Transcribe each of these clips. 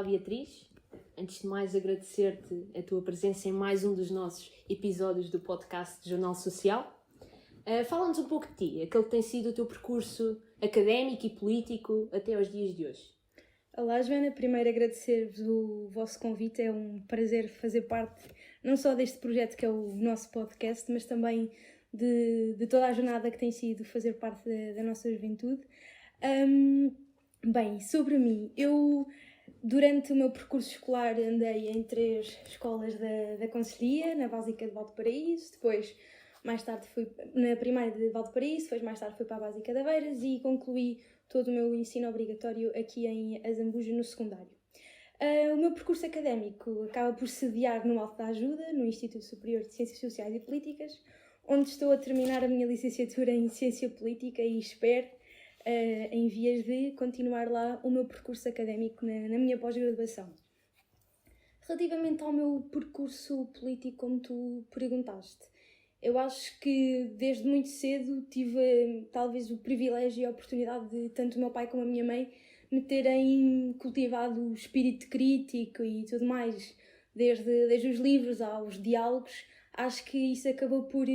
Olá Beatriz, antes de mais agradecer-te a tua presença em mais um dos nossos episódios do podcast Jornal Social. Fala-nos um pouco de ti, aquele que tem sido o teu percurso académico e político até aos dias de hoje. Olá Joana, primeiro agradecer-vos o vosso convite, é um prazer fazer parte não só deste projeto que é o nosso podcast, mas também de toda a jornada que tem sido fazer parte da nossa juventude. Bem, sobre mim, eu durante o meu percurso escolar andei em 3 escolas da Conselhia, na Básica de Valparaíso, depois mais tarde fui na primeira de Valparaíso, depois mais tarde fui para a Básica de Aveiras e concluí todo o meu ensino obrigatório aqui em Azambuja, no secundário. O meu percurso académico acaba por sediar no Alto da Ajuda, no Instituto Superior de Ciências Sociais e Políticas, onde estou a terminar a minha licenciatura em Ciência Política e espero, em vias de continuar lá o meu percurso académico na minha pós-graduação. Relativamente ao meu percurso político, como tu perguntaste, eu acho que desde muito cedo tive talvez o privilégio e a oportunidade de tanto o meu pai como a minha mãe me terem cultivado o espírito crítico e tudo mais, desde os livros aos diálogos. Acho que isso acabou por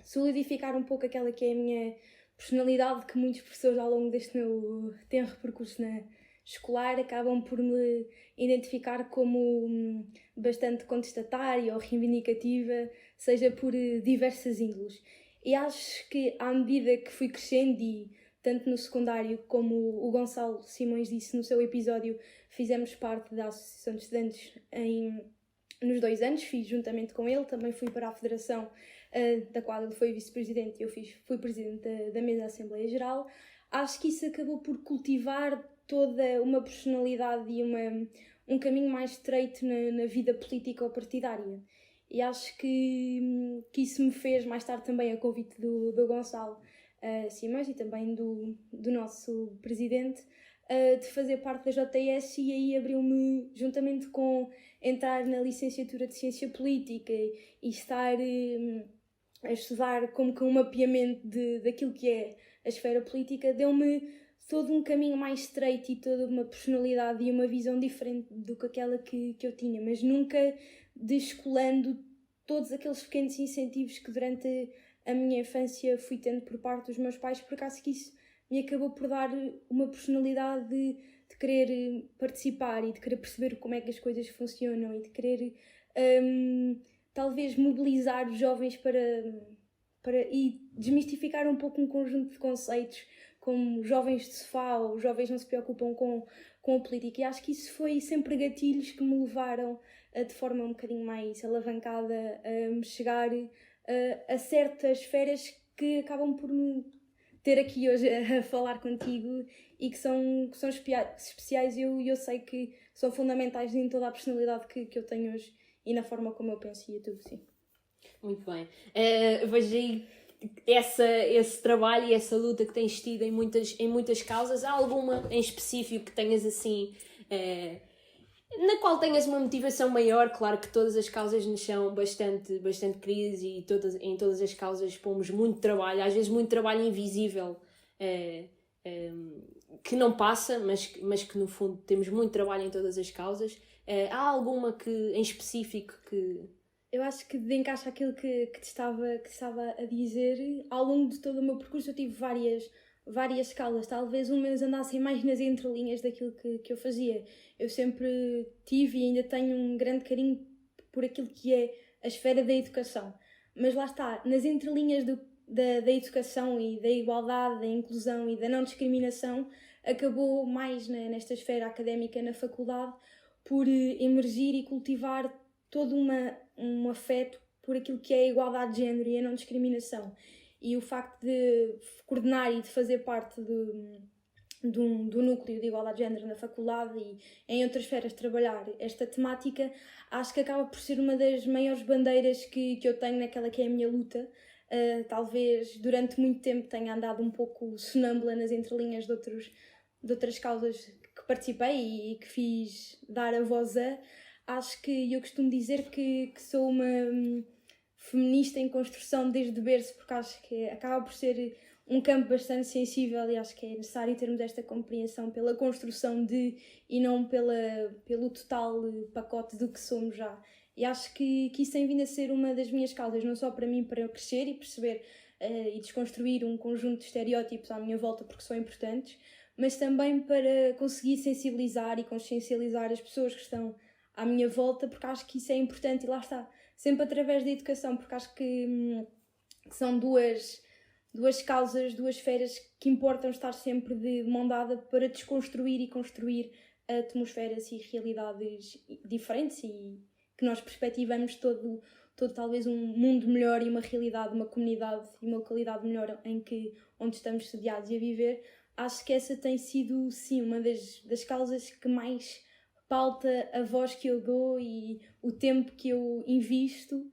solidificar um pouco aquela que é a minha personalidade, que muitos professores ao longo deste meu tenro percurso escolar acabam por me identificar como bastante contestatária ou reivindicativa, seja por diversas índoles. E acho que à medida que fui crescendo, e tanto no secundário como o Gonçalo Simões disse no seu episódio, fizemos parte da Associação de Estudantes nos 2 anos, fiz juntamente com ele, também fui para a Federação, da qual ele foi vice-presidente e eu fui presidente da mesa da Assembleia Geral. Acho que isso acabou por cultivar toda uma personalidade e um caminho mais estreito na vida política ou partidária. E acho que isso me fez, mais tarde também a convite do Gonçalo Simões e também do nosso presidente, de fazer parte da JS, e aí abriu-me, juntamente com entrar na licenciatura de Ciência Política e estar a estudar como que um mapeamento daquilo que é a esfera política, deu-me todo um caminho mais estreito e toda uma personalidade e uma visão diferente do que aquela que eu tinha, mas nunca descolando todos aqueles pequenos incentivos que durante a minha infância fui tendo por parte dos meus pais, por acaso que isso me acabou por dar uma personalidade de querer participar e de querer perceber como é que as coisas funcionam e de querer talvez mobilizar os jovens e desmistificar um pouco um conjunto de conceitos como jovens de sofá ou os jovens não se preocupam com a política. E acho que isso foi sempre gatilhos que me levaram de forma um bocadinho mais alavancada a me chegar a certas esferas que acabam por me ter aqui hoje a falar contigo e que são especiais e eu sei que são fundamentais em toda a personalidade que eu tenho hoje e na forma como eu penso e a tudo, sim. Muito bem. Vejo aí esse trabalho e essa luta que tens tido em muitas causas. Há alguma em específico que tenhas assim, na qual tenhas uma motivação maior? Claro que todas as causas nos são bastante queridas e em todas as causas pomos muito trabalho, às vezes muito trabalho invisível, que não passa, mas que no fundo temos muito trabalho em todas as causas. Há alguma que em específico que... Eu acho que encaixa aquilo que te estava a dizer. Ao longo de todo o meu percurso eu tive várias escalas, talvez umas andassem mais nas entrelinhas daquilo que eu fazia. Eu sempre tive e ainda tenho um grande carinho por aquilo que é a esfera da educação. Mas lá está, nas entrelinhas da educação e da igualdade, da inclusão e da não discriminação, acabou mais nesta esfera académica na faculdade por emergir e cultivar todo um afeto por aquilo que é a igualdade de género e a não discriminação. E o facto de coordenar e de fazer parte do núcleo de igualdade de género na faculdade e em outras esferas trabalhar esta temática, acho que acaba por ser uma das maiores bandeiras que eu tenho naquela que é a minha luta. Talvez durante muito tempo tenha andado um pouco sonâmbula nas entrelinhas de outras causas que participei e que fiz dar a voz a. Acho que eu costumo dizer que sou uma feminista em construção desde berço, porque acho que acaba por ser um campo bastante sensível e acho que é necessário termos esta compreensão pela construção de e não pelo total pacote do que somos já. E acho que isso tem vindo a ser uma das minhas causas, não só para mim, para eu crescer e perceber e desconstruir um conjunto de estereótipos à minha volta porque são importantes, mas também para conseguir sensibilizar e consciencializar as pessoas que estão à minha volta, porque acho que isso é importante e lá está, sempre através da educação, porque acho que são duas causas, duas esferas que importam estar sempre de mão dada para desconstruir e construir atmosferas e realidades diferentes e que nós perspectivamos todo talvez um mundo melhor e uma realidade, uma comunidade e uma localidade melhor onde estamos sediados e a viver. Acho que essa tem sido, sim, uma das causas que mais pauta a voz que eu dou e o tempo que eu invisto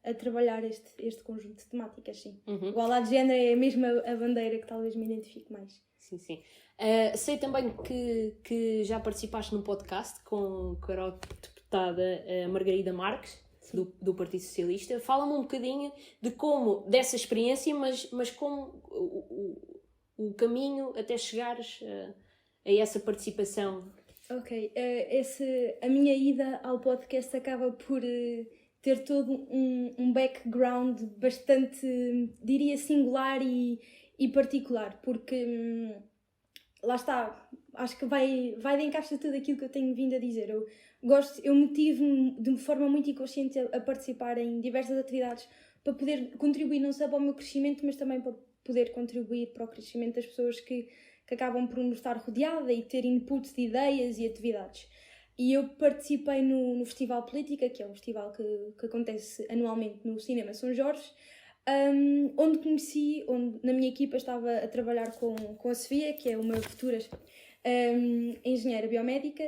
a trabalhar este conjunto de temáticas, sim. Igualdade de género é mesmo a bandeira que talvez me identifique mais. Sim, sim. Sei também que já participaste num podcast com a eurodeputada Margarida Marques, do Partido Socialista. Fala-me um bocadinho dessa experiência, mas como o caminho até chegares a essa participação. Ok, a minha ida ao podcast acaba por ter todo um background bastante, diria, singular e particular, porque lá está, acho que vai de encaixe tudo aquilo que eu tenho vindo a dizer. Eu motivo-me de forma muito inconsciente a participar em diversas atividades para poder contribuir não só para o meu crescimento, mas também para poder contribuir para o crescimento das pessoas que acabam por nos estar rodeada e ter inputs de ideias e atividades. E eu participei no Festival Política, que é um festival que acontece anualmente no Cinema São Jorge, onde na minha equipa estava a trabalhar com a Sofia, que é uma futura engenheira biomédica,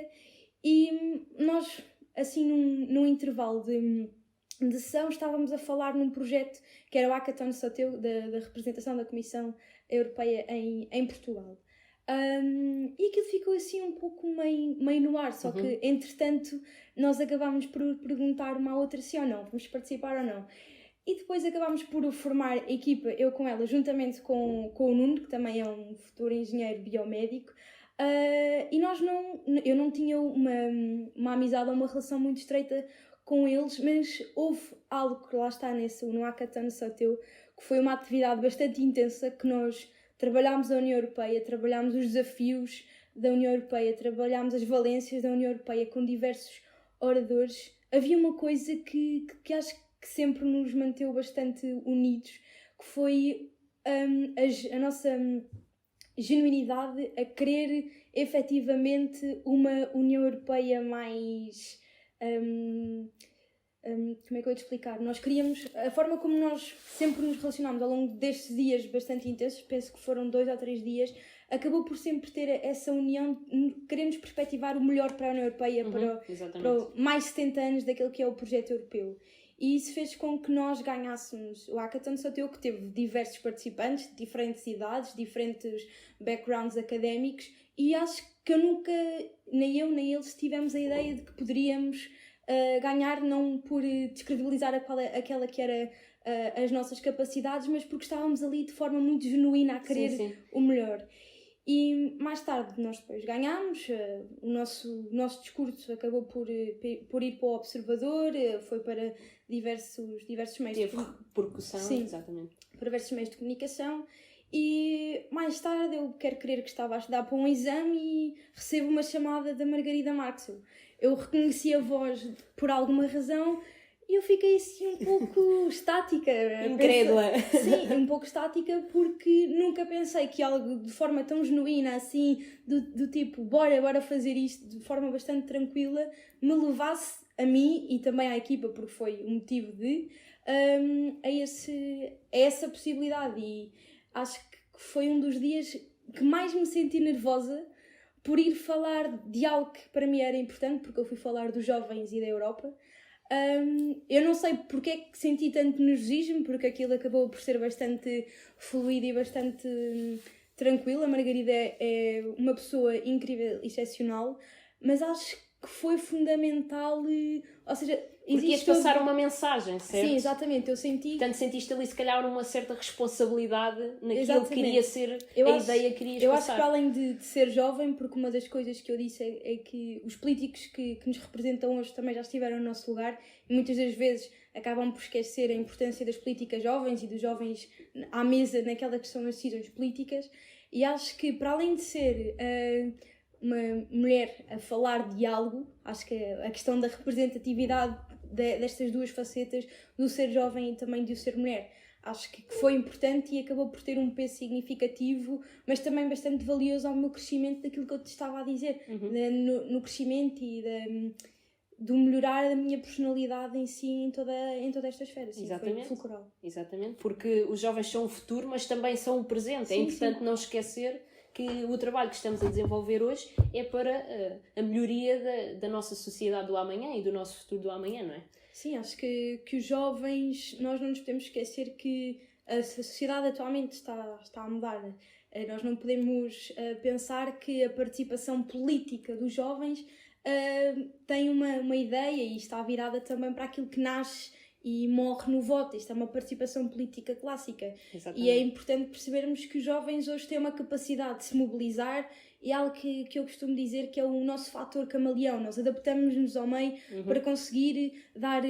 e nós, assim, num intervalo de sessão, estávamos a falar num projeto que era o Hackathon Soteu, da representação da Comissão Europeia em Portugal. E aquilo ficou assim um pouco meio no ar, só que entretanto nós acabámos por perguntar uma à outra se ou não, vamos participar ou não. E depois acabámos por formar a equipa, eu com ela, juntamente com o Nuno, que também é um futuro engenheiro biomédico, e eu não tinha uma amizade ou uma relação muito estreita com eles, mas houve algo que lá está no Hackathon Soteu, que foi uma atividade bastante intensa, que nós trabalhámos a União Europeia, trabalhámos os desafios da União Europeia, trabalhámos as valências da União Europeia com diversos oradores. Havia uma coisa que acho que sempre nos manteve bastante unidos, que foi a nossa genuinidade a querer efetivamente uma União Europeia mais... como é que eu ia te explicar? Nós queríamos, a forma como nós sempre nos relacionámos ao longo destes dias bastante intensos, penso que foram 2 ou 3 dias, acabou por sempre ter essa união, queremos perspectivar o melhor para a União Europeia, para mais 70 anos daquele que é o projeto europeu. E isso fez com que nós ganhássemos o Hackathon Soteu, que teve diversos participantes, de diferentes idades, diferentes backgrounds académicos, e acho que eu nunca, nem eu nem eles, tivemos a ideia de que poderíamos ganhar, não por descredibilizar aquela que era as nossas capacidades, mas porque estávamos ali de forma muito genuína a querer o melhor. E mais tarde nós depois ganhámos, o nosso discurso acabou por ir para o Observador, foi para diversos meios de repercussão, exatamente. Para diversos meios de comunicação. E mais tarde eu quero crer que estava a estudar para um exame e recebo uma chamada da Margarida Marques. Eu reconheci a voz por alguma razão e eu fiquei assim um pouco estática. Incrédula. Sim, um pouco estática, porque nunca pensei que algo de forma tão genuína, assim, do tipo, bora fazer isto de forma bastante tranquila, me levasse a mim e também à equipa, porque foi o motivo a essa possibilidade. E acho que foi um dos dias que mais me senti nervosa por ir falar de algo que para mim era importante, porque eu fui falar dos jovens e da Europa. Eu não sei porque é que senti tanto nervosismo, porque aquilo acabou por ser bastante fluido e bastante tranquilo. A Margarida é uma pessoa incrível, excepcional, mas acho que que foi fundamental, ou seja, porque ias passar uma mensagem, certo? Sim, exatamente, eu senti... Portanto, sentiste ali se calhar uma certa responsabilidade naquilo Exatamente. que queria ser ideia que querias passar. Eu passar. acho que para além de ser jovem, porque uma das coisas que eu disse é que os políticos que nos representam hoje também já estiveram no nosso lugar e muitas das vezes acabam por esquecer a importância das políticas jovens e dos jovens à mesa naquela que são as decisões políticas, e acho que para além de ser uma mulher a falar de algo, acho que a questão da representatividade destas duas facetas, do ser jovem e também do ser mulher, acho que foi importante e acabou por ter um peso significativo, mas também bastante valioso ao meu crescimento daquilo que eu te estava a dizer, no crescimento e do melhorar a minha personalidade em si em toda esta esfera. Sim, exatamente. Foi fulcral. Exatamente, porque os jovens são o futuro, mas também são o presente. Sim, é importante não esquecer que o trabalho que estamos a desenvolver hoje é para a melhoria da nossa sociedade do amanhã e do nosso futuro do amanhã, não é? Sim, acho que os jovens, nós não nos podemos esquecer que a sociedade atualmente está a mudar. Nós não podemos pensar que a participação política dos jovens tem uma ideia e está virada também para aquilo que nasce e morre no voto. Isto é uma participação política clássica. Exatamente. E é importante percebermos que os jovens hoje têm uma capacidade de se mobilizar e algo que eu costumo dizer que é o nosso fator camaleão. Nós adaptamos-nos ao meio para conseguir dar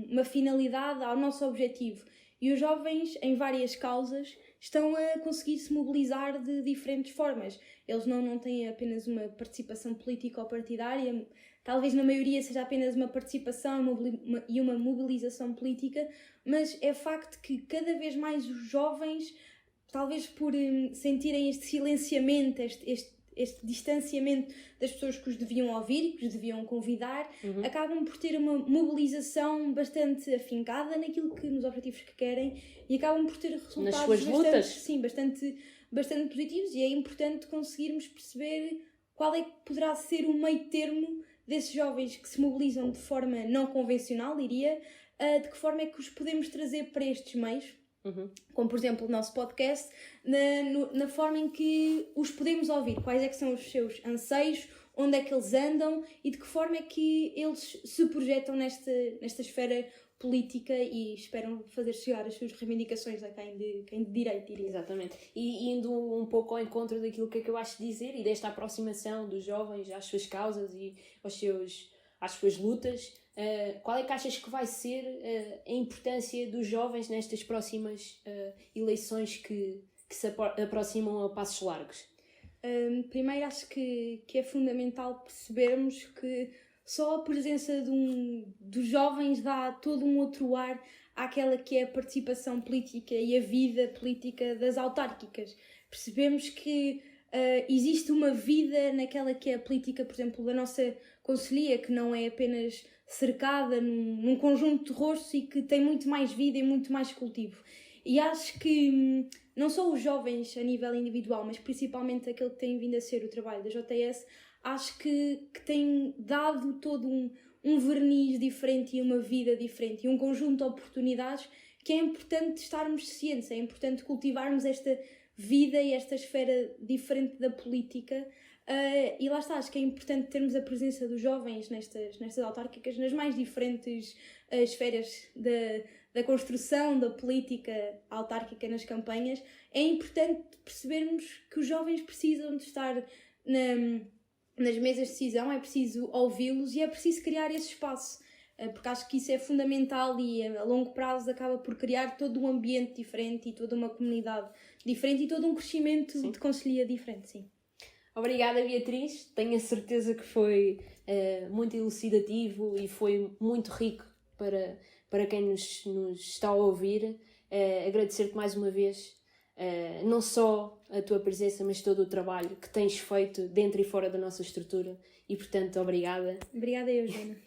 uma finalidade ao nosso objetivo. E os jovens, em várias causas, estão a conseguir se mobilizar de diferentes formas. Eles não têm apenas uma participação política ou partidária, talvez na maioria seja apenas uma participação e uma mobilização política, mas é facto que cada vez mais os jovens, talvez por sentirem este silenciamento, este distanciamento das pessoas que os deviam ouvir, que os deviam convidar, acabam por ter uma mobilização bastante afincada nos objetivos que querem e acabam por ter resultados nas suas lutas. Sim, bastante positivos, e é importante conseguirmos perceber qual é que poderá ser o meio termo desses jovens que se mobilizam de forma não convencional, diria, de que forma é que os podemos trazer para estes meios, como por exemplo o nosso podcast, na forma em que os podemos ouvir, quais é que são os seus anseios, onde é que eles andam e de que forma é que eles se projetam nesta esfera política e esperam fazer chegar as suas reivindicações a quem de direito, diria. Exatamente. E indo um pouco ao encontro daquilo que acabaste de dizer e desta aproximação dos jovens às suas causas e às suas lutas, qual é que achas que vai ser a importância dos jovens nestas próximas eleições que se aproximam a passos largos? Primeiro acho que é fundamental percebermos que só a presença dos jovens dá todo um outro ar àquela que é a participação política e a vida política das autárquicas. Percebemos que existe uma vida naquela que é a política, por exemplo, da nossa concelhia, que não é apenas cercada num conjunto de rostos e que tem muito mais vida e muito mais cultivo. E acho que não só os jovens a nível individual, mas principalmente aquele que tem vindo a ser o trabalho da JS, acho que tem dado todo um verniz diferente e uma vida diferente e um conjunto de oportunidades que é importante estarmos cientes, é importante cultivarmos esta vida e esta esfera diferente da política. E lá está, acho que é importante termos a presença dos jovens nestas autárquicas, nas mais diferentes esferas da construção da política autárquica nas campanhas. É importante percebermos que os jovens precisam de estar nas mesas de decisão, é preciso ouvi-los e é preciso criar esse espaço, porque acho que isso é fundamental e a longo prazo acaba por criar todo um ambiente diferente e toda uma comunidade diferente e todo um crescimento de concelhia diferente, sim. Obrigada, Beatriz. Tenho a certeza que foi muito elucidativo e foi muito rico para quem nos está a ouvir. Agradecer-te mais uma vez, não só a tua presença, mas todo o trabalho que tens feito dentro e fora da nossa estrutura. E, portanto, obrigada. Obrigada eu, Joana.